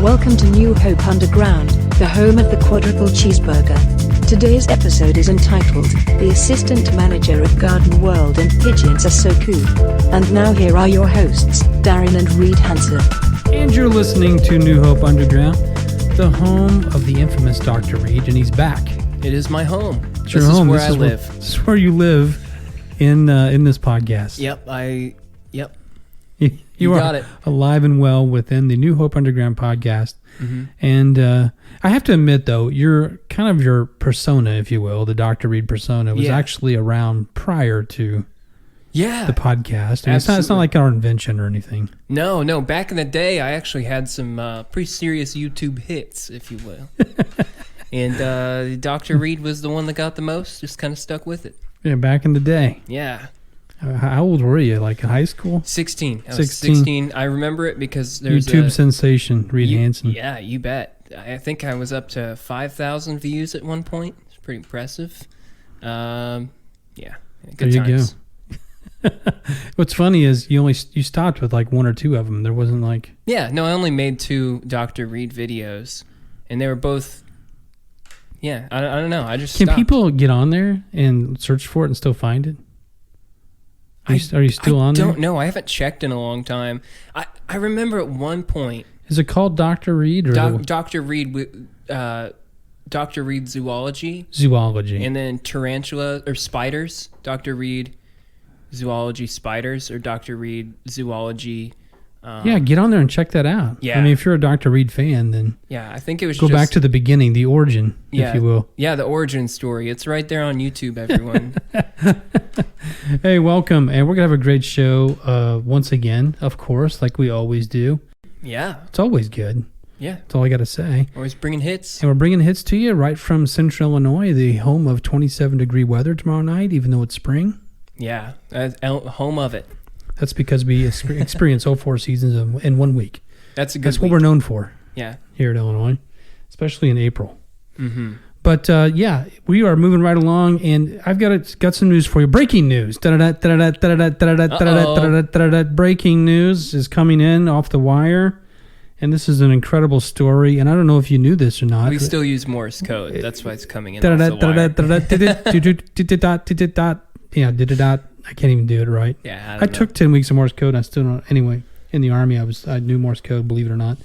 Welcome to New Hope Underground, the home of the quadruple cheeseburger. Today's episode is entitled, The Assistant Manager at Garden World and Pigeons Are So Cool. And now here are your hosts, Darren and Reed Hansen. And you're listening to New Hope Underground, the home of the infamous Dr. Reed, and he's back. It is my home. It's your home. This is where I live. This is where you live in this podcast. Yep. You got are it. Alive and well within the New Hope Underground podcast. Mm-hmm. And I have to admit, though, your persona, if you will, the Dr. Reed persona, was actually around prior to the podcast. I mean, it's not like our invention or anything. No. Back in the day, I actually had some pretty serious YouTube hits, if you will. And Dr. Reed was the one that got the most, just kind of stuck with it. Yeah, back in the day. Yeah. How old were you? Like in high school? 16. I was 16. I remember it because there's YouTube sensation, Reed Hansen. Yeah, you bet. I think I was up to 5,000 views at one point. It's pretty impressive. Good there you times. Go. What's funny is you stopped with like one or two of them. There wasn't like... Yeah, no, I only made 2 Dr. Reed videos, and they were both... Yeah, I don't know. I just Can stopped. people get on there and search for it and still find it? Are you still on there? I don't know. I haven't checked in a long time. I remember at one point... Is it called Dr. Reed? Or Dr. Reed... Dr. Reed Zoology. Zoology. And then tarantula or spiders. Dr. Reed Zoology Spiders or Dr. Reed Zoology. Get on there and check that out. Yeah. I mean, if you're a Dr. Reed fan, then I think it was go back to the beginning, the origin, if you will. Yeah, the origin story. It's right there on YouTube, everyone. Hey, welcome. And we're going to have a great show once again, of course, like we always do. Yeah. It's always good. Yeah. That's all I got to say. Always bringing hits. And we're bringing hits to you right from Central Illinois, the home of 27-degree weather tomorrow night, even though it's spring. Yeah. Home of it. That's because we experience all 4 seasons in 1 week. That's a good That's what we're known for. Yeah. Here in Illinois, especially in April. Mm-hmm. But we are moving right along, and I've got some news for you. Breaking news. Breaking news is coming in off the wire, and this is an incredible story. And I don't know if you knew this or not. We still use Morse code. That's why it's coming in off the wire. Yeah, I can't even do it right. Yeah, I took 10 weeks of Morse code. I still don't. Anyway, in the Army, I knew Morse code, believe it or not.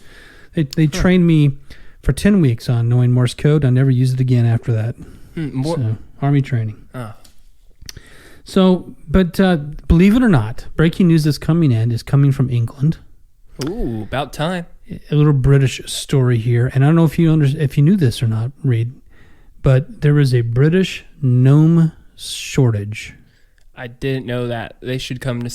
They trained me for 10 weeks on knowing Morse code. I never used it again after that. So, Army training. Oh. So, but believe it or not, breaking news that's coming in is coming from England. Ooh, about time. A little British story here. And I don't know if you knew this or not, Reed, but there is a British gnome shortage. I didn't know that. They should come to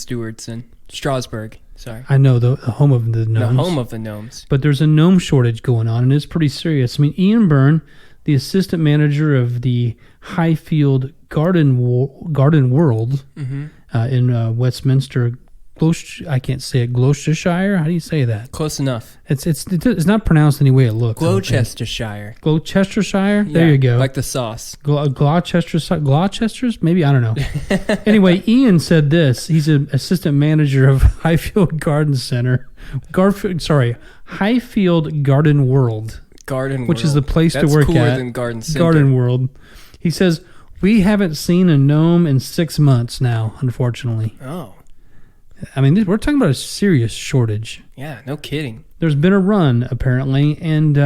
Strasbourg. Sorry. I know, the home of the gnomes. The home of the gnomes. But there's a gnome shortage going on, and it's pretty serious. I mean, Ian Byrne, the assistant manager of the Highfield Garden World in Westminster, I can't say it, Gloucestershire? How do you say that? Close enough. It's not pronounced any way it looks. Gloucestershire. Gloucestershire? There you go. Like the sauce. Gloucester's? Maybe, I don't know. Anyway, Ian said this. He's an assistant manager of Highfield Garden Center. Highfield Garden World. Which is the place to work at. That's cooler than Garden Center. Garden World. He says, we haven't seen a gnome in 6 months now, unfortunately. Oh. I mean, we're talking about a serious shortage. Yeah, no kidding. There's been a run, apparently, and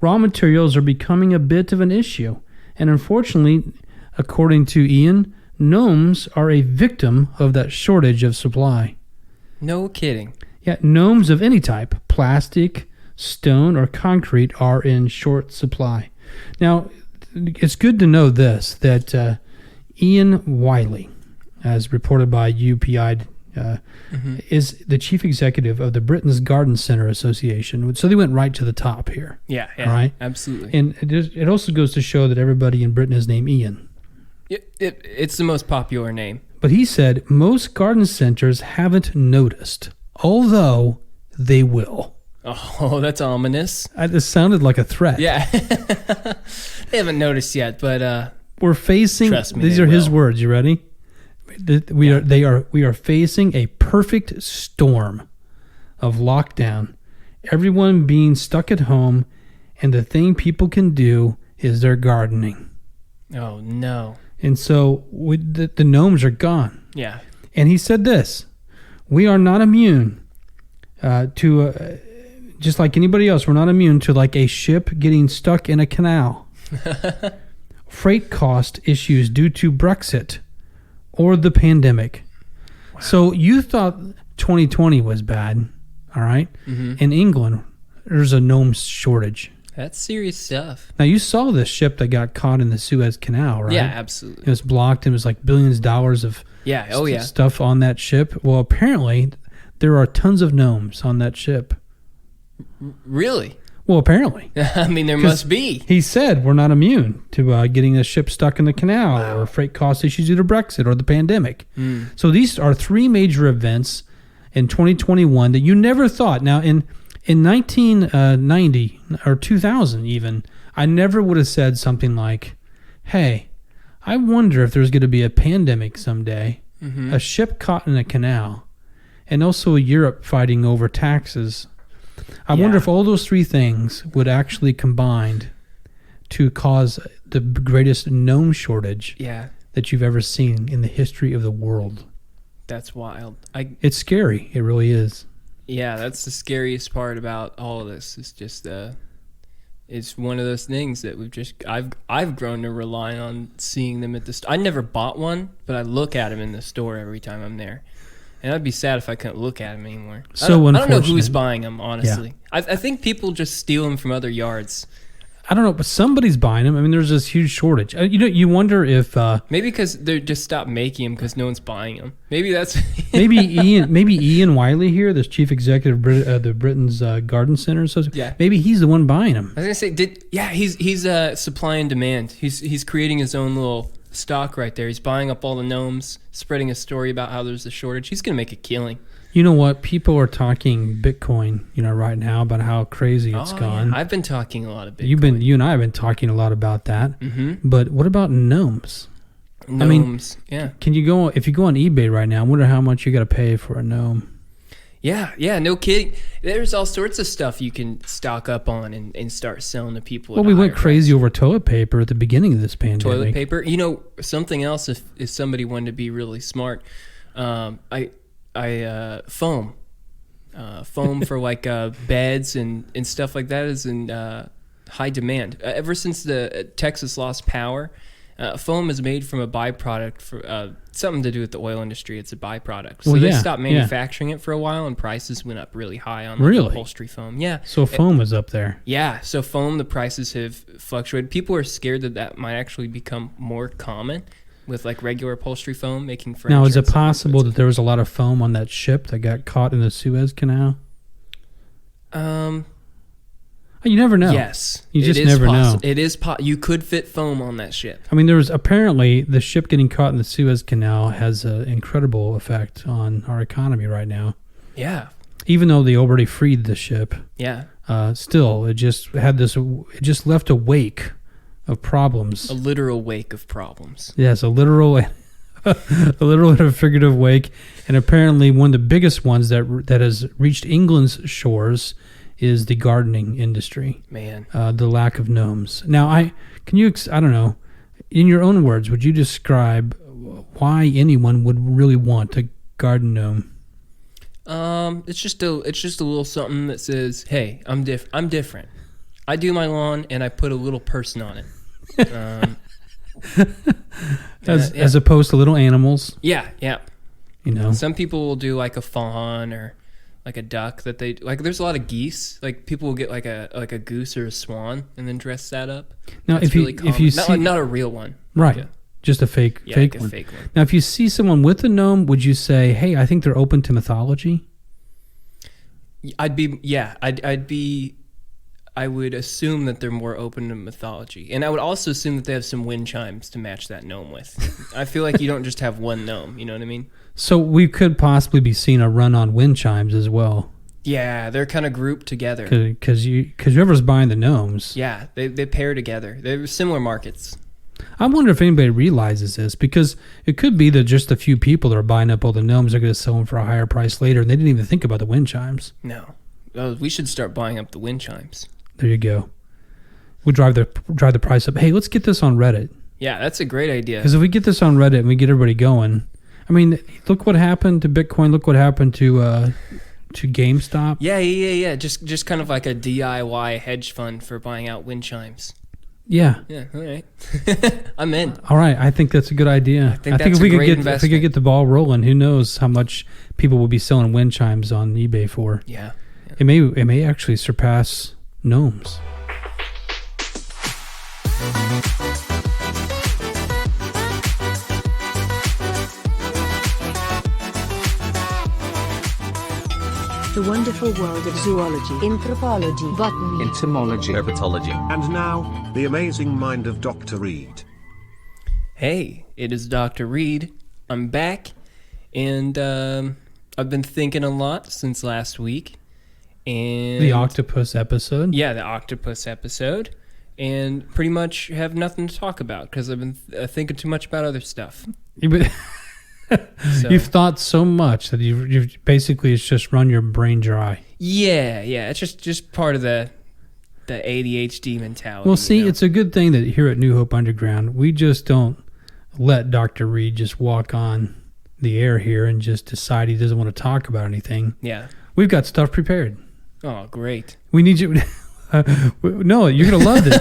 raw materials are becoming a bit of an issue. And unfortunately, according to Ian, gnomes are a victim of that shortage of supply. No kidding. Yeah, gnomes of any type, plastic, stone, or concrete, are in short supply. Now, it's good to know this, that Ian Wiley, as reported by UPI, is the chief executive of the Britain's Garden Center Association. So they went right to the top here. Yeah, right? Absolutely. And it also goes to show that everybody in Britain is named Ian. It's the most popular name. But he said most garden centers haven't noticed, although they will. Oh, that's ominous. It sounded like a threat. Yeah. They haven't noticed yet, but We're facing. Trust me, These they are his will. words. You ready? We are facing a perfect storm of lockdown. Everyone being stuck at home, and the thing people can do is their gardening. Oh no. And so the gnomes are gone. Yeah. And he said this: we are not immune to, just like anybody else, we're not immune to like a ship getting stuck in a canal, freight cost issues due to Brexit, or the pandemic. Wow. So you thought 2020 was bad, all right? Mm-hmm. In England, there's a gnome shortage. That's serious stuff. Now, you saw this ship that got caught in the Suez Canal, right? Yeah, absolutely. It was blocked. It was like billions of dollars of stuff on that ship. Well, apparently, there are tons of gnomes on that ship. Really? Well, apparently. I mean, there must be. He said we're not immune to getting a ship stuck in the canal or freight cost issues due to Brexit or the pandemic. So these are three major events in 2021 that you never thought. Now, in 1990 or 2000 even, I never would have said something like, hey, I wonder if there's going to be a pandemic someday, a ship caught in a canal, and also Europe fighting over taxes. I wonder if all those three things would actually combine to cause the greatest gnome shortage that you've ever seen in the history of the world. That's wild. It's scary. It really is. Yeah, that's the scariest part about all of this. It's just it's one of those things that I've grown to rely on seeing them at the store. I never bought one, but I look at them in the store every time I'm there. And I'd be sad if I couldn't look at them anymore. I don't know who's buying them, honestly. Yeah. I think people just steal them from other yards. I don't know, but somebody's buying them. I mean, there's this huge shortage. You wonder if maybe because they just stopped making them because no one's buying them. Maybe that's maybe Ian Wiley here, this chief executive of the Britain's Garden Center. So maybe he's the one buying them. I was gonna say, he's supply and demand. He's creating his own little stock right there. He's buying up all the gnomes, spreading a story about how there's a shortage. He's gonna make a killing. You know what? People are talking Bitcoin, right now about how crazy it's gone. Yeah. I've been talking a lot of Bitcoin. You and I have been talking a lot about that. Mm-hmm. But what about gnomes? Gnomes, Can you go if you go on eBay right now? I wonder how much you got to pay for a gnome. Yeah, no kidding. There's all sorts of stuff you can stock up on and start selling to people. Well, we went crazy over toilet paper at the beginning of this pandemic. Toilet paper. Something else. If somebody wanted to be really smart, foam for like beds and stuff like that is in high demand. Ever since the Texas lost power, foam is made from a byproduct for something to do with the oil industry. It's a byproduct. So they stopped manufacturing it for a while, and prices went up really high on upholstery foam. Yeah. So foam is up there. Yeah. So foam, the prices have fluctuated. People are scared that might actually become more common with like regular upholstery foam making furniture. Now, is it possible that there was a lot of foam on that ship that got caught in the Suez Canal? You never know. Yes. You just never know. It is you could fit foam on that ship. I mean, there was apparently the ship getting caught in the Suez Canal has an incredible effect on our economy right now. Yeah. Even though they already freed the ship. Yeah. Still, it just left a wake of problems. A literal wake of problems. Yes, a literal and a figurative wake. And apparently one of the biggest ones that has reached England's shores is the gardening industry. Man. The lack of gnomes. Now, I don't know, in your own words, would you describe why anyone would really want a garden gnome? It's just a little something that says, "Hey, I'm different. I do my lawn and I put a little person on it." As opposed to little animals. Yeah. Some people will do like a fawn or like a duck that they like. There's a lot of geese. Like people will get like a goose or a swan and then dress that up. Now, if you see not a real one, right? Yeah. Just a fake one. Fake one. Now, if you see someone with a gnome, would you say, "Hey, I think they're open to mythology"? I would assume that they're more open to mythology. And I would also assume that they have some wind chimes to match that gnome with. I feel like you don't just have one gnome, you know what I mean? So we could possibly be seeing a run on wind chimes as well. Yeah, they're kind of grouped together. Because whoever's buying the gnomes. Yeah, they pair together. They're similar markets. I wonder if anybody realizes this, because it could be that just a few people that are buying up all the gnomes are going to sell them for a higher price later, and they didn't even think about the wind chimes. No. Oh, we should start buying up the wind chimes. There you go. We'll drive the price up. Hey, let's get this on Reddit. Yeah, that's a great idea. Because if we get this on Reddit and we get everybody going, I mean, look what happened to Bitcoin. Look what happened to GameStop. Yeah. Just kind of like a DIY hedge fund for buying out wind chimes. Yeah. Yeah. All right. I'm in. All right. I think that's a good idea. I think if we could get the ball rolling, who knows how much people will be selling wind chimes on eBay for? Yeah. It may actually surpass gnomes. The wonderful world of zoology, anthropology, botany, entomology, herpetology. And now, the amazing mind of Dr. Reed. Hey, it is Dr. Reed. I'm back, and I've been thinking a lot since last week. And The octopus episode? Yeah, the octopus episode. And pretty much have nothing to talk about because I've been thinking too much about other stuff. You've thought so much that you've basically it's just run your brain dry. Yeah. It's just part of the ADHD mentality. Well, see, it's a good thing that here at New Hope Underground, we just don't let Dr. Reed just walk on the air here and just decide he doesn't want to talk about anything. Yeah. We've got stuff prepared. Oh, great. We need you... no, you're gonna love this.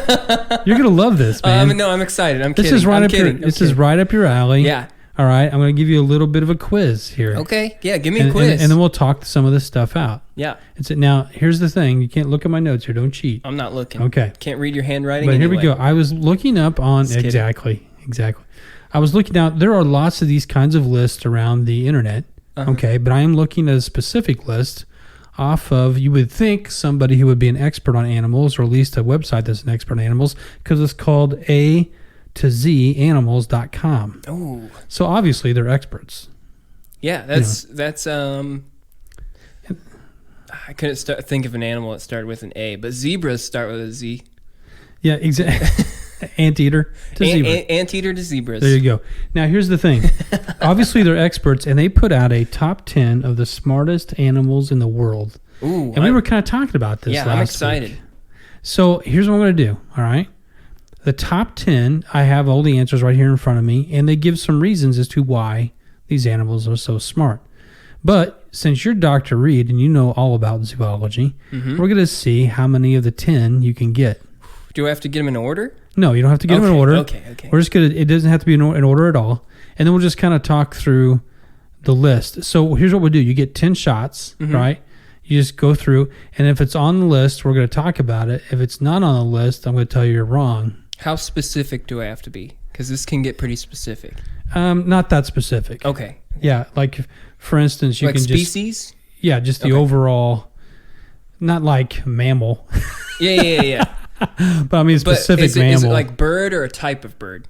You're gonna love this, man. No, I'm excited. I'm kidding. This is right up your alley. Yeah. All right, I'm gonna give you a little bit of a quiz here. Okay. Yeah, give me a quiz. And then we'll talk some of this stuff out. Yeah. Now, here's the thing. You can't look at my notes here. Don't cheat. I'm not looking. Okay. Can't read your handwriting. But anyway. here we go. I was looking up on exactly. I was looking out. There are lots of these kinds of lists around the internet. Uh-huh. Okay, but I am looking at a specific list off of, you would think, somebody who would be an expert on animals, or at least a website that's an expert on animals, because it's called A to Z animals.com. Oh. So obviously they're experts. Yeah, that's I couldn't think of an animal that started with an A, but zebras start with a Z. Yeah, exactly. Anteater to zebra. Anteater to zebras. There you go. Now, here's the thing. Obviously, they're experts, and they put out a top 10 of the smartest animals in the world. Ooh. And we were kind of talking about this last week. I'm excited. So, here's what I'm going to do, all right? The top 10, I have all the answers right here in front of me, and they give some reasons as to why these animals are so smart. But since you're Dr. Reed and you know all about zoology, we're going to see how many of the 10 you can get. Do I have to get them in order? No, you don't have to get them in order. Okay. We're just gonna. It doesn't have to be in order at all. And then we'll just kind of talk through the list. So here's what we'll do. You get 10 shots, right? You just go through, and if it's on the list, we're going to talk about it. If it's not on the list, I'm going to tell you you're wrong. How specific do I have to be? Because this can get pretty specific. Not that specific. Okay. Yeah, like for instance, you like can species? Just the overall, not like mammal. Yeah. But I mean specific mammal. Is it like bird or a type of bird?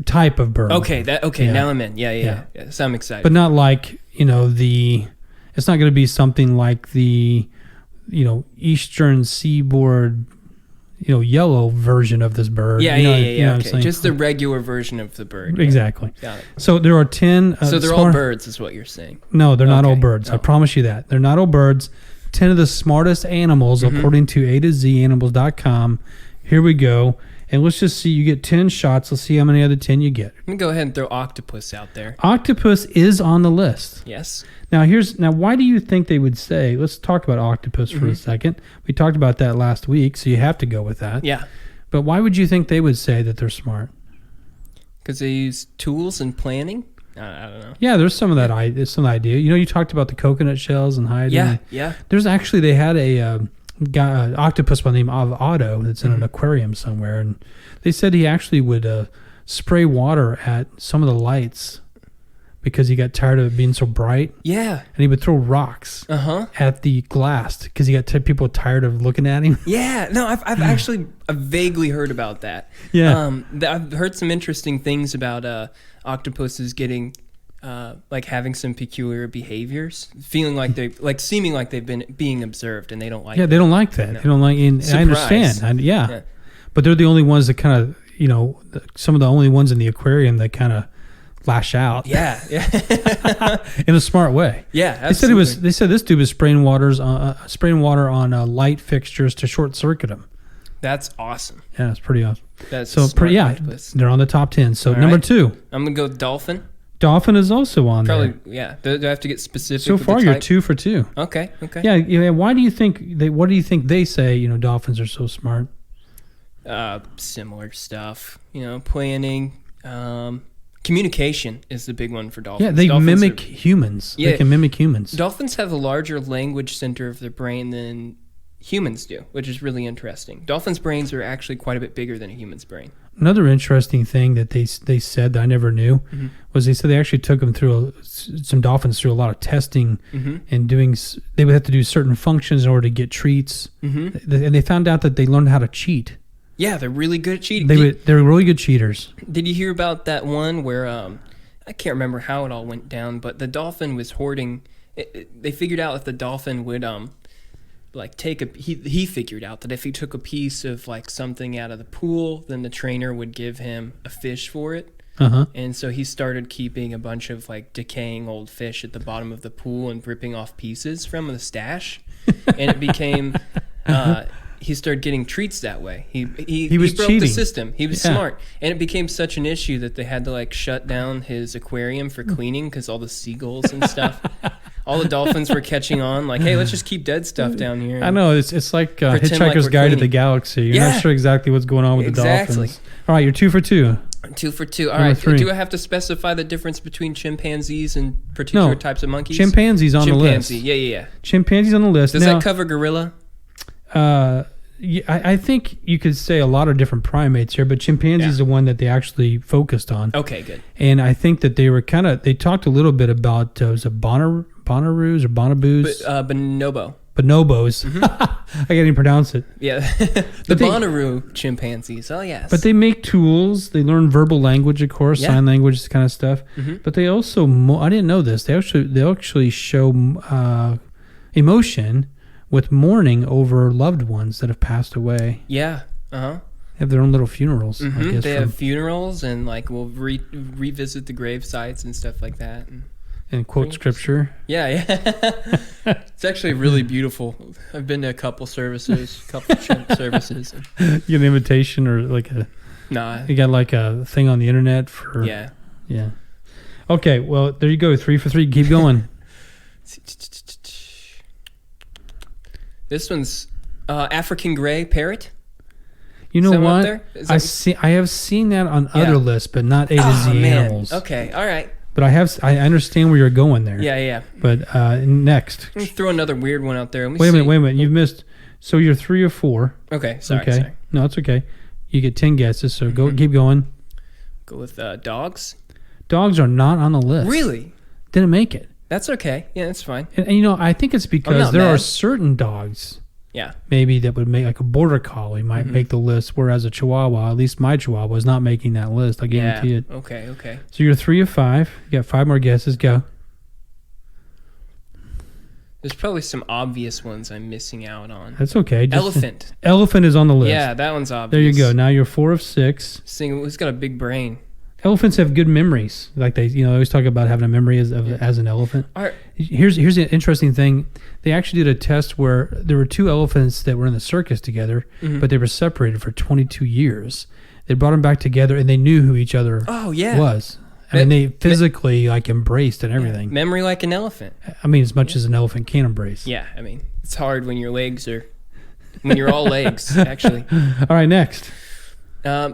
Type of bird. Okay, Yeah. Now I'm in. Yeah. So I'm excited. But not like, it's not going to be something like the, eastern seaboard, yellow version of this bird. Yeah. Okay. Just the regular version of the bird. Exactly. Got it. So there are 10. So they're all birds is what you're saying. No, they're not all birds. No. I promise you that. They're not all birds. 10 of the smartest animals, according to A to Z animals.com. Here we go. And let's just see. You get 10 shots. Let's see how many out of 10 you get. Let me go ahead and throw octopus out there. Octopus is on the list. Yes. Now, why do you think they would say, let's talk about octopus for a second. We talked about that last week, so you have to go with that. Yeah. But why would you think they would say that they're smart? Because they use tools and planning? I don't know. Yeah, there's some of that idea. You talked about the coconut shells and hiding. Yeah. There's actually, they had a octopus by the name of Otto that's in an aquarium somewhere, and they said he actually would spray water at some of the lights because he got tired of it being so bright. Yeah. And he would throw rocks at the glass because he got people tired of looking at him. Yeah. No, I've actually vaguely heard about that. Yeah. I've heard some interesting things about octopuses getting having some peculiar behaviors, seeming like they've been being observed, and they don't like. Yeah, they don't like that. No. They don't like. And I understand. But they're the only ones that kind of some of the only ones in the aquarium that kind of lash out. Yeah. In a smart way. Yeah, absolutely. They said this dude was spraying water on light fixtures to short circuit them. That's awesome. Yeah, it's pretty awesome. That's so they're on the top 10. So number 2. I'm gonna go with dolphin. Dolphin is also on there. Probably, yeah. Do I have to get specific? So with far, the you're type? 2 for 2. Okay. Yeah. Why do you think what do you think they say? Dolphins are so smart. Similar stuff. Planning. Communication is the big one for dolphins. Yeah, they Dolphins mimic humans. Yeah. They can mimic humans. Dolphins have a larger language center of their brain than humans do, which is really interesting. Dolphins' brains are actually quite a bit bigger than a human's brain. Another interesting thing that they said that I never knew was they said they actually took them through some dolphins through a lot of testing and they would have to do certain functions in order to get treats. And they found out that they learned how to cheat. Yeah, they're really good at cheating. They're really good cheaters. Did you hear about that one where I can't remember how it all went down, but the dolphin was hoarding. They figured out if the dolphin would he figured out that if he took a piece of something out of the pool, then the trainer would give him a fish for it. And so he started keeping a bunch of decaying old fish at the bottom of the pool and ripping off pieces from the stash, and it became he started getting treats that way. He was broke cheating. the system. He was smart, and it became such an issue that they had to shut down his aquarium for cleaning because all the seagulls and stuff. All the dolphins were catching on, hey, let's just keep dead stuff down here. I know, it's like we're Hitchhiker's Guide to cleaning. the Galaxy. You're not sure exactly what's going on with the dolphins. All right, you're 2 for 2. 2 for 2. All Number right. 3. Do I have to specify the difference between chimpanzees and particular types of monkeys? Chimpanzees on the list. Chimpanzee, yeah. Chimpanzees on the list. Does that cover gorilla? I think you could say a lot of different primates here, but chimpanzees is the one that they actually focused on. Okay, good. And I think that they talked a little bit about, was it bonaroos or bonoboos? Bonobo. Bonobos. I can't even pronounce it. Yeah. The Bonnaroo chimpanzees. Oh, yes. But they make tools. They learn verbal language, of course, sign language, this kind of stuff. But they also, I didn't know this, they actually show emotion with mourning over loved ones that have passed away. Yeah. Uh-huh. They have their own little funerals, I guess. They have funerals and we'll revisit the grave sites and stuff like that. And quote scripture. Yeah. It's actually really beautiful. I've been to a couple services. Services. You get an invitation or Nah. You got a thing on the internet for... Yeah. Yeah. Okay, well, there you go. 3 for 3. Keep going. This one's African gray parrot. You know what? I have seen that on other lists, but not A to Z animals. Okay, all right. But I understand where you're going there. Yeah. But next. Let me throw another weird one out there. Wait a minute. You've missed. So you're 3 or 4. Okay, sorry. No, it's okay. You get 10 guesses, so keep going. Go with dogs. Dogs are not on the list. Really? Didn't make it. That's okay. Yeah, that's fine. And I think it's because there are certain dogs, maybe that would make a border collie might make the list, whereas a Chihuahua, at least my Chihuahua, is not making that list. I guarantee it. Okay. So you're 3 of 5. You got 5 more guesses. Go. There's probably some obvious ones I'm missing out on. That's okay. Elephant. Elephant is on the list. Yeah, that one's obvious. There you go. Now you're 4 of 6. Who's got a big brain? Elephants have good memories. They always talk about having a memory as an elephant. All right. Here's an interesting thing. They actually did a test where there were 2 elephants that were in the circus together, but they were separated for 22 years. They brought them back together, and they knew who each other was. They physically embraced and everything. Yeah. Memory like an elephant. As much as an elephant can embrace. Yeah, it's hard when you're all legs, actually. All right, next. A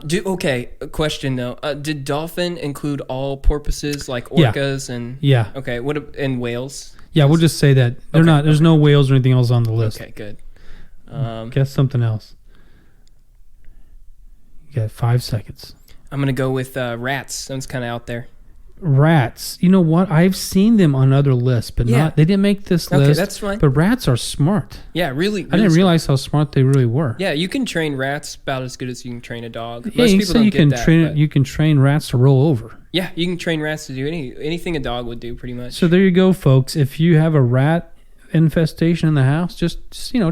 question though. Did dolphin include all porpoises like orcas and? Yeah. Okay. And whales? Yeah, we'll just say that they're not. There's no whales or anything else on the list. Okay, good. Guess something else. You got 5 seconds. I'm gonna go with rats. That one's kind of out there. Rats. You know what? I've seen them on other lists, but they didn't make this list. Okay, that's fine. But rats are smart. Yeah, really. I didn't realize how smart they really were. Yeah, you can train rats about as good as you can train a dog. Yeah, Most people don't get that. You can train rats to roll over. Yeah, you can train rats to do anything a dog would do, pretty much. So there you go, folks. If you have a rat infestation in the house, just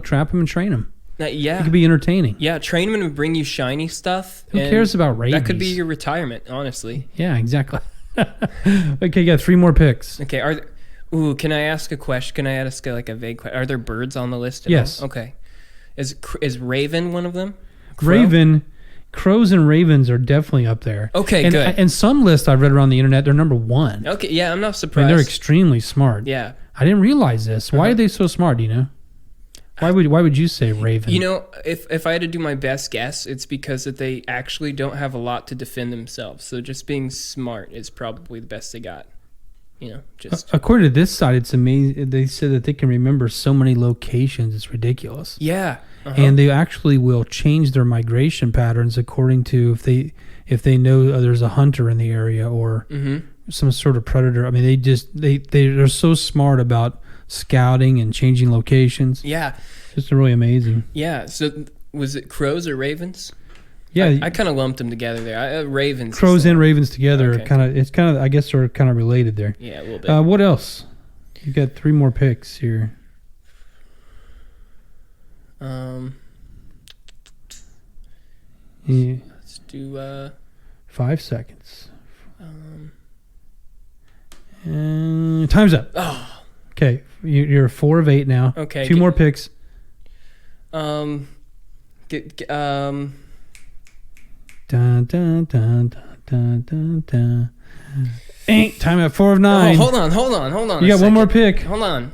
trap them and train them. Yeah. It could be entertaining. Yeah, train them to bring you shiny stuff. Who cares about rabies? That could be your retirement, honestly. Yeah, exactly. Okay, you got 3 more picks. Okay, can I ask a question? Can I ask like a vague question? Are there birds on the list? Yes. Okay. Is raven one of them? Crow? Crows and ravens are definitely up there. Okay, and, good. And some lists I've read around the internet, they're number 1. Okay, yeah, I'm not I mean, surprised. they're extremely smart. Yeah. I didn't realize this. Why are they so smart, do you know? Why would you say raven? You know, if I had to do my best guess, it's because that they actually don't have a lot to defend themselves. So just being smart is probably the best they got. You know, just according to this site, it's amazing. They said that they can remember so many locations. It's ridiculous. yeah. And they actually will change their migration patterns according to if they know there's a hunter in the area or some sort of predator. I mean, they're so smart about scouting and changing locations. Yeah. Just really amazing. Yeah. So was it crows or ravens? Yeah, I kind of lumped them together there. Ravens. Crows and ravens together. Okay. I guess they're kind of related there. Yeah, a little bit. What else? You got 3 more picks here. Yeah. Let's do 5 seconds. And time's up. Oh. Okay, you're 4 of 8 now. Okay. 2 more picks. Dun, Dun, dun, dun, dun, dun, dun. Time at 4 of 9. Oh, hold on. You got 1 more pick. Hold on.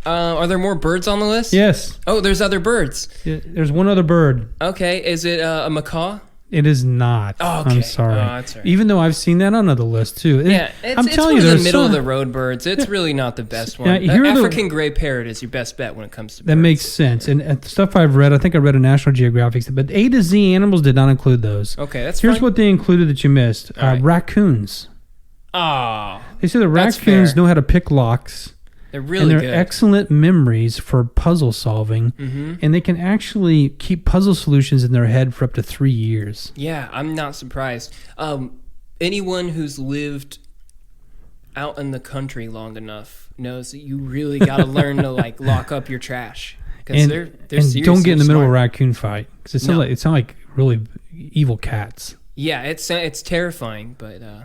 Are there more birds on the list? Yes. Oh, there's other birds. Yeah, there's 1 other bird. Okay, is it a macaw? It is not. Oh, okay. I'm sorry. Oh, that's all right. Even though I've seen that on other lists too. Yeah, it's telling one you, of the there's middle of some- the road birds. It's really not the best one. Now, here are the- African gray parrot is your best bet when it comes to birds. That makes sense. And the stuff I've read, I think I read a National Geographic, but A to Z animals did not include those. Okay, that's Here's fine. what they included that you missed. All right. Raccoons. Oh, They say the That's raccoons fair. know how to pick locks. they're really And they're good. excellent memories for puzzle solving. And they can actually keep puzzle solutions in their head for up to 3 years. Yeah, I'm not surprised. Anyone who's lived out in the country long enough knows that you really got to learn to like lock up your trash because And, they're and seriously don't get in the middle of a smart. raccoon fight. Because it sounds like really evil cats. Yeah, it's terrifying, but yeah.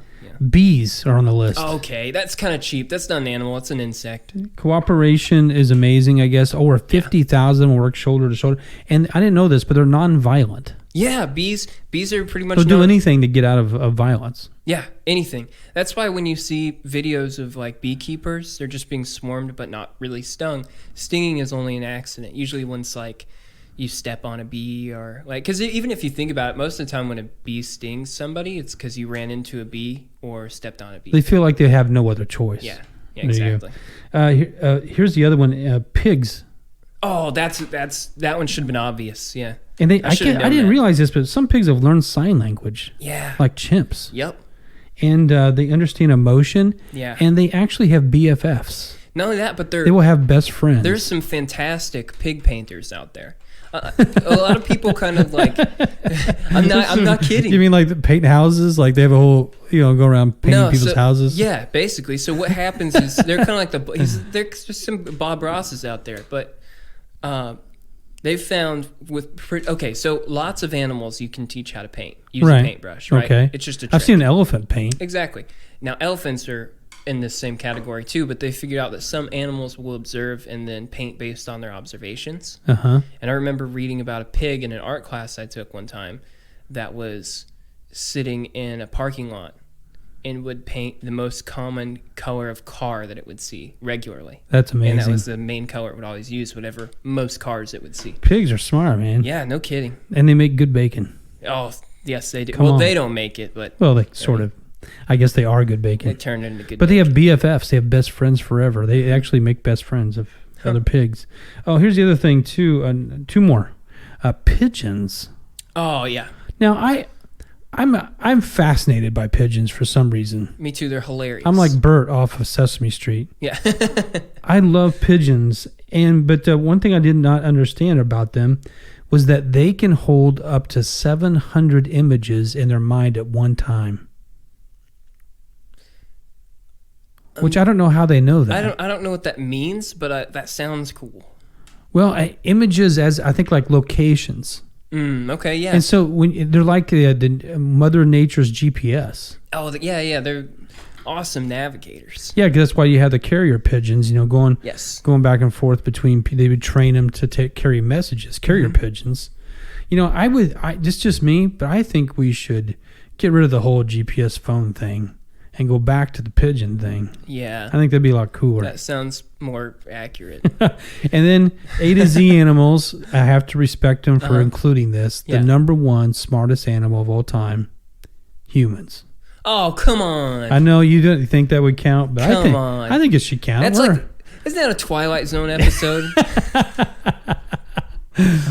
Bees are on the list. Okay, that's kind of cheap. That's not an animal. It's an insect. Cooperation is amazing, I guess. Over 50,000 work shoulder to shoulder. And I didn't know this, but they're non-violent. Yeah, bees are pretty much They'll do anything to get out of violence. Yeah, anything. That's why when you see videos of like beekeepers, they're just being swarmed but not really stung. Stinging is only an accident. Usually when it's like you step on a bee or like, because even if you think about it, most of the time when a bee stings somebody, it's because you ran into a bee or stepped on a bee. They feel like they have no other choice. Yeah, There you exactly. go. Here's the other one, pigs. Oh, that one should have been obvious. Yeah. And I should've known didn't that. realize this, but some pigs have learned sign language, Yeah. like chimps. Yep. And they understand emotion. Yeah. And they actually have BFFs. Not only that, but They will have best friends. there's some fantastic pig painters out there. A lot of people kind of like. I'm not kidding. You mean like the paint houses? Like they have a whole, go around painting people's houses? Yeah, basically. So what happens is they're kind of like there's just some Bob Rosses out there, but they've found so lots of animals you can teach how to paint. Use a paintbrush, right? Okay. It's just a trick. I've seen an elephant paint. Exactly. Now elephants are in this same category too, but they figured out that some animals will observe and then paint based on their observations. Uh-huh. And I remember reading about a pig in an art class I took one time that was sitting in a parking lot and would paint the most common color of car that it would see regularly. That's amazing. And that was the main color it would always use, whatever most cars it would see. Pigs are smart, man. Yeah, no kidding. And they make good bacon. Oh, yes, they do. Come on. They don't make it, but Well, they sort of. I guess they are good they bacon. turn it into good But they bacon. have BFFs. They have best friends forever. They actually make best friends of other pigs. Oh, here's the other thing, too. 2 more. Pigeons. Oh, yeah. Now, I'm fascinated by pigeons for some reason. Me too. They're hilarious. I'm like Bert off of Sesame Street. Yeah. I love pigeons, but one thing I did not understand about them was that they can hold up to 700 images in their mind at one time. Which I don't know how they know that. I don't know what that means, but that sounds cool. Well, images as I think like locations. Okay, yeah. And so when they're like the Mother Nature's GPS. Oh, yeah. They're awesome navigators. Yeah, 'cause that's why you have the carrier pigeons. Going back and forth between. They would train them to carry messages. Carrier pigeons. Just me, but I think we should get rid of the whole GPS phone thing and go back to the pigeon thing. Yeah. I think that'd be a lot cooler. That sounds more accurate. And then A to Z animals, I have to respect them for including this. The number one smartest animal of all time, humans. Oh, come on. I know you didn't think that would count, but I think it should count. Isn't that a Twilight Zone episode?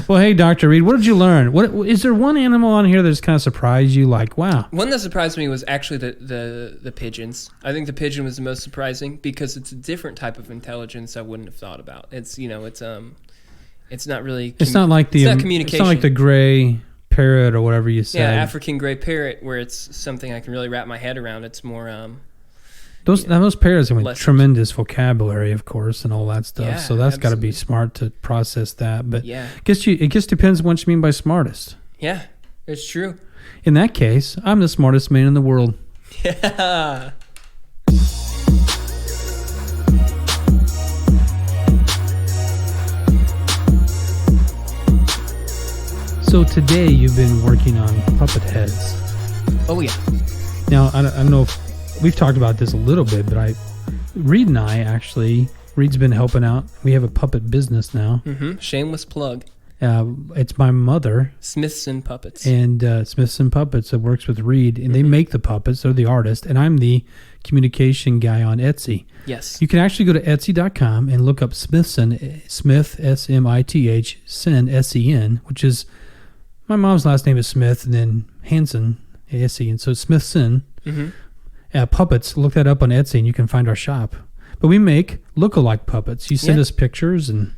Well, hey, Dr. Reed, what did you learn? What is there one animal on here that's kind of surprised you? Like, wow. One that surprised me was actually the pigeons. I think the pigeon was the most surprising because it's a different type of intelligence I wouldn't have thought about. It's not really. It's not like the communication. It's not like the gray parrot or whatever you said. Yeah, African gray parrot, where it's something I can really wrap my head around. It's more. Those parrots have tremendous vocabulary, of course, and all that stuff. Yeah, so that's got to be smart to process that. But yeah, it just depends what you mean by smartest. Yeah, it's true. In that case, I'm the smartest man in the world. Yeah. So today you've been working on puppet heads. Oh yeah. Now I don't know if we've talked about this a little bit, but Reed's been helping out. We have a puppet business now. Mm-hmm. Shameless plug. It's my mother. Smithson Puppets. And Smithson Puppets that works with Reed, and they make the puppets. They're the artist, and I'm the communication guy on Etsy. Yes. You can actually go to Etsy.com and look up Smithson, Smith, S-M-I-T-H, Sen, S-E-N, which is, my mom's last name is Smith, and then Hansen, S-E-N, so Smithson. Mm-hmm. Puppets, look that up on Etsy and you can find our shop. But we make look-alike puppets. You send us pictures and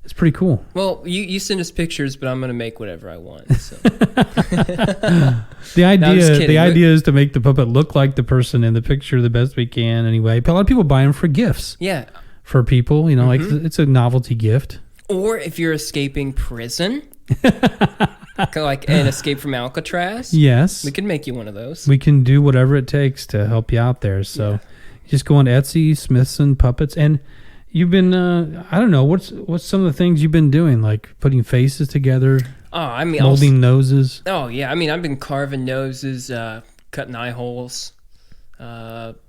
it's pretty cool. Well, you send us pictures, but I'm going to make whatever I want. So. The idea is to make the puppet look like the person in the picture the best we can anyway. A lot of people buy them for gifts. Yeah. For people, like it's a novelty gift. Or if you're escaping prison. Like an escape from Alcatraz. Yes. We can make you one of those. We can do whatever it takes to help you out there. So just go on Etsy, Smithson Puppets. And you've been, I don't know, what's some of the things you've been doing? Like putting faces together? Oh, I mean. Molding noses? Oh, yeah. I mean, I've been carving noses, cutting eye holes.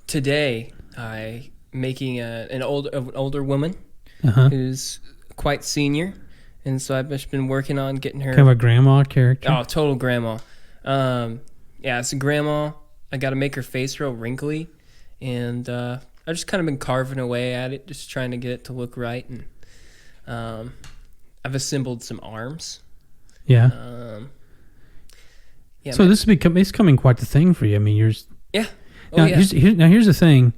Today, I making an older woman who's quite senior. And so I've just been working on getting her... Kind of a grandma character? Oh, total grandma. It's a grandma. I got to make her face real wrinkly. And I've just kind of been carving away at it, just trying to get it to look right. And I've assembled some arms. Yeah. So this is becoming quite the thing for you. I mean, you're... Yeah. Now, here's the thing.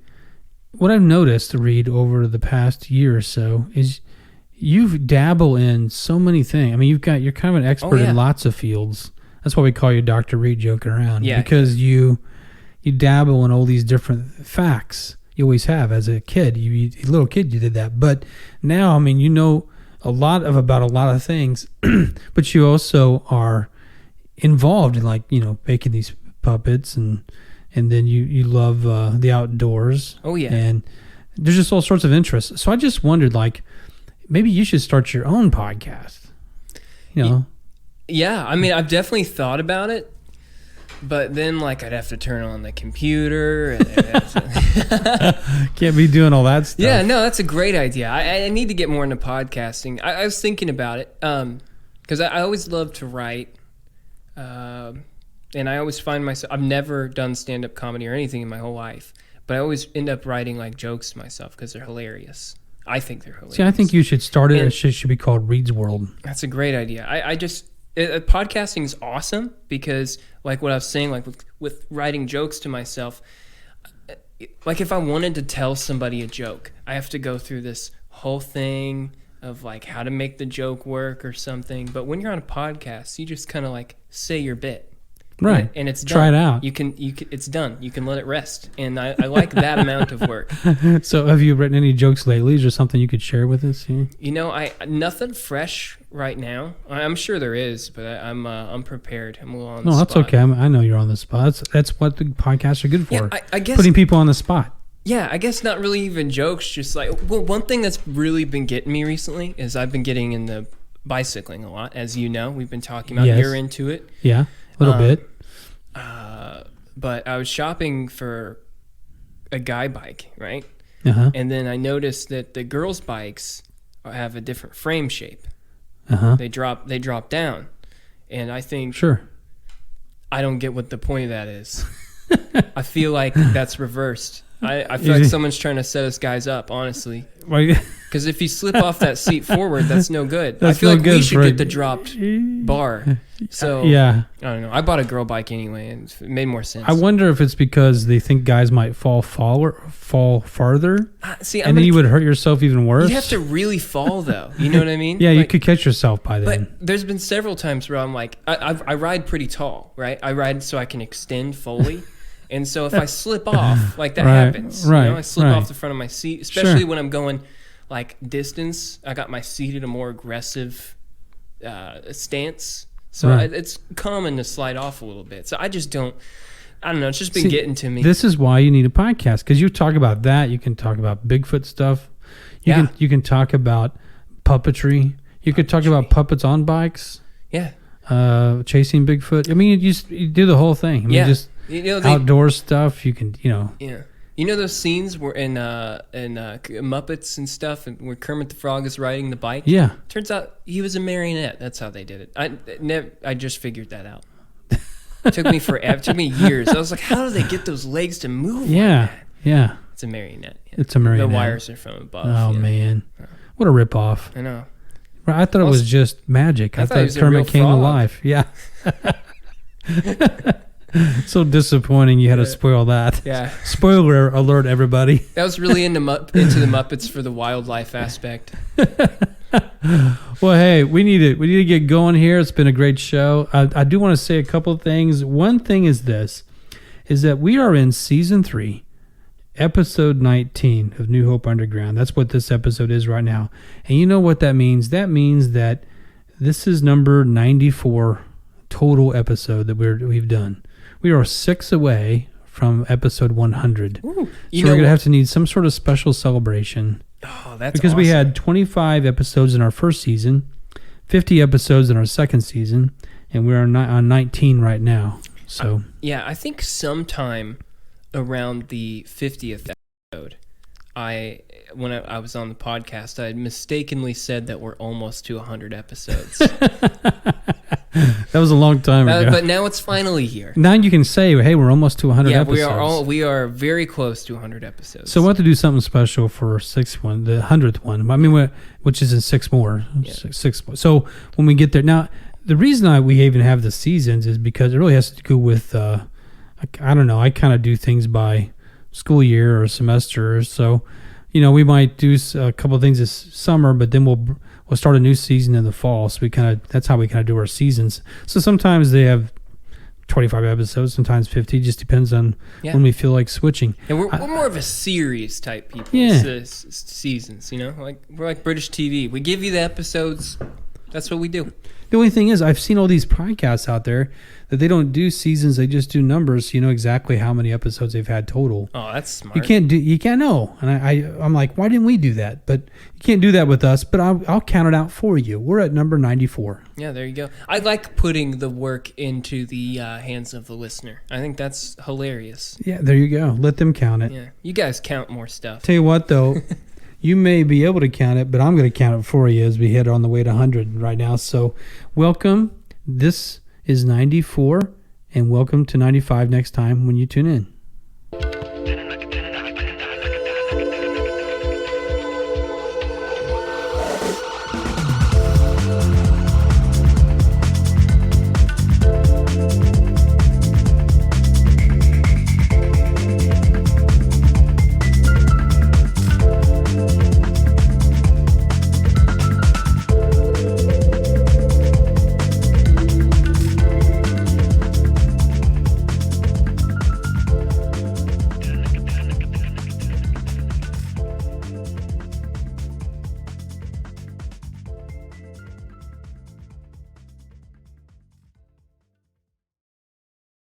What I've noticed, Reed, over the past year or so is... You've dabbled in so many things. I mean, you're kind of an expert in lots of fields. That's why we call you Dr. Reed, joking around. Yeah. Because you dabble in all these different facts. You always have as a kid. You a little kid, you did that. But now, I mean, you know about a lot of things. But you also are involved in making these puppets, and then you love the outdoors. Oh yeah. And there's just all sorts of interests. So I just wondered, maybe you should start your own podcast. Yeah, I mean, I've definitely thought about it, but then I'd have to turn on the computer. And Can't be doing all that stuff. Yeah, no, that's a great idea. I need to get more into podcasting. I was thinking about it because I always love to write, and I always find myself, I've never done stand-up comedy or anything in my whole life, but I always end up writing jokes to myself because they're hilarious. I think they're hilarious. See, I think you should start it. It should be called Reed's World. That's a great idea. Podcasting is awesome because, what I was saying, with writing jokes to myself, if I wanted to tell somebody a joke, I have to go through this whole thing of how to make the joke work or something. But when you're on a podcast, you just kind of say your bit. Right. And it's done. Try it out. You can. It's done. You can let it rest. And I like that amount of work. So have you written any jokes lately? Is there something you could share with us here? You know, nothing fresh right now. I'm sure there is, but I'm prepared. I'm a little on the No, spot. that's okay. I know you're on the spot. That's what the podcasts are good for. Yeah, I guess putting people on the spot. Yeah, I guess not really even jokes. Just like, well, one thing that's really been getting me recently is I've been getting into bicycling a lot. As you know, we've been talking about. Yes. You're into it. Yeah, a little bit. But I was shopping for a guy bike, right? Uh-huh. And then I noticed that the girls' bikes have a different frame shape. Uh-huh. They drop down, and I think Sure. I don't get what the point of that is. I feel like that's reversed. I feel like someone's trying to set us guys up, honestly. Because if you slip off that seat forward, that's no good. That's I feel no like we good should for get the dropped bar. So Yeah. I don't know. I bought a girl bike anyway, and it made more sense. I wonder if it's because they think guys might fall farther, See, and then you would hurt yourself even worse. You have to really fall, though. You know what I mean? Yeah, you Like, could catch yourself by then. But there's been several times where I'm like, I ride pretty tall, right? I ride so I can extend fully. And so if I slip off, like that happens. Right, You know, I slip right. off the front of my seat, especially Sure. when I'm going like distance. I got my seat at a more aggressive stance. So Right. it's common to slide off a little bit. So I just don't know. It's just been getting to me. This is why you need a podcast, because you talk about that. You can talk about Bigfoot stuff. You can talk about puppetry. You could talk about puppets on bikes. Yeah. Chasing Bigfoot. I mean, you do the whole thing. I mean, Yeah. just You know, outdoor stuff. You can, Yeah. You know those scenes where in Muppets and stuff, and where Kermit the Frog is riding the bike? Yeah. Turns out he was a marionette. That's how they did it. I just figured that out. It took me forever. It took me years. I was like, how do they get those legs to move? Yeah. Like that? Yeah. It's a marionette. Yeah. It's a marionette. The wires are from above. Oh, yeah. man. What a ripoff. I know. I thought it was just magic. I thought he thought was a real Kermit came to frog. life. Yeah. So disappointing you had to spoil that. Yeah. Spoiler alert, everybody. That was really into the Muppets for the wildlife aspect. Well, hey, we need to get going here. It's been a great show. I do want to say a couple of things. One thing is that we are in season 3, episode 19 of New Hope Underground. That's what this episode is right now. And you know what that means? That means that this is number 94 total episode that we've done. We are 6 away from episode 100. Ooh, So we're going to have to need some sort of special celebration. Oh, that's Because we awesome. had 25 episodes in our first season, 50 episodes in our second season, and we're on 19 right now. So Yeah, I think sometime around the 50th episode, when I was on the podcast, I had mistakenly said that we're almost to 100 episodes. that was a long time ago. But now it's finally here. Now you can say, hey, we're almost to 100 Yeah, episodes. we are very close to 100 episodes. So we'll have to do something special for the 100th one. I mean, which is in 6 more. Yeah. Six. So when we get there, now the reason we even have the seasons is because it really has to do with, I don't know. I kind of do things by school year or semester. So, we might do a couple of things this summer, but then we'll start a new season in the fall. So that's how we kind of do our seasons. So sometimes they have 25 episodes, sometimes 50. Just depends on when we feel like switching. And we're more of a series type people. Yeah. Seasons, like we're like British TV. We give you the episodes. That's what we do. The only thing is, I've seen all these podcasts out there that they don't do seasons; they just do numbers. So you know exactly how many episodes they've had total. Oh, that's smart. You can't know. And I'm like, why didn't we do that? But you can't do that with us. But I'll count it out for you. We're at number 94. Yeah, there you go. I like putting the work into the hands of the listener. I think that's hilarious. Yeah, there you go. Let them count it. Yeah, you guys count more stuff. Tell you what, though, you may be able to count it, but I'm going to count it for you as we head on the way to 100 right now. So welcome. This is 94, and welcome to 95 next time when you tune in.